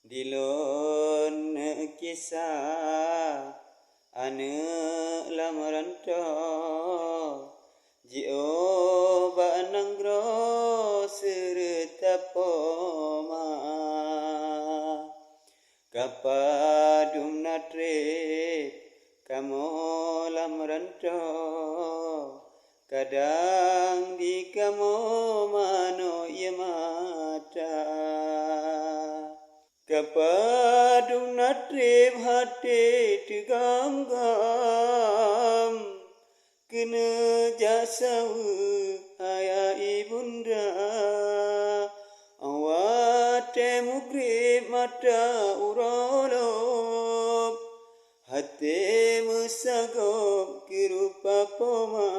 Dilon kisah ane lamaranto jio bananggro serta poma kapadum natre kamo lamaranto kadang di kamo mano yamata kapadung natrip hati digam-gam kena jasau ayah ibunda awate mugrib mata urolop hati musagop kirupa poma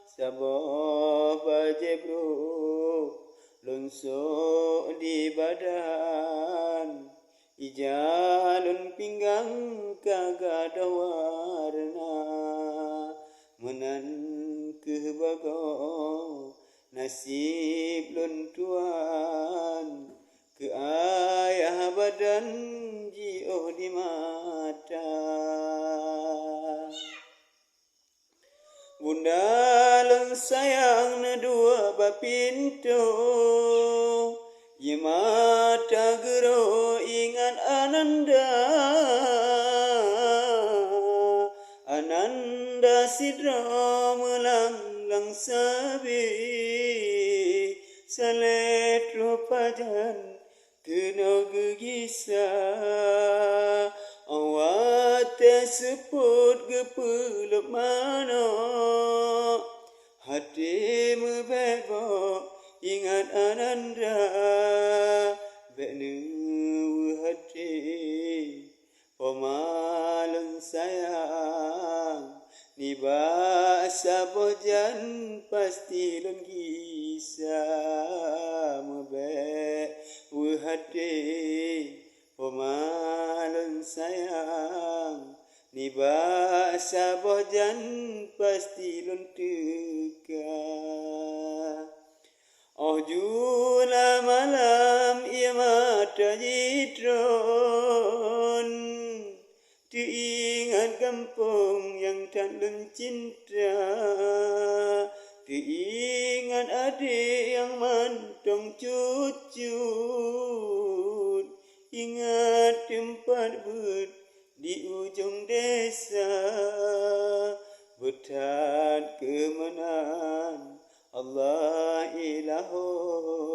sabab jebro lunso di badan ijalun pinggang kagada warna menan kebago nasib lun tuan ke ayah badan jio di mata bunda lun sayang na dua bapinto Yamata gero ingat Ananda sidra melanglang sabi Saletro pajan kena gegisa Awate seput gepulup mana hati membebok ingat Ananda beknu hati pemaleng sayang ni bahasa bojan pasti lenggisa mebek hati pemaleng sayang ni bahasa bojan pasti lenteka Oh jula malam ia mata jitron Diingat kampung yang tak cinta Diingat adik yang mantong cucu Ingat tempat di ujung desa Betat kemenangan Allah ilahu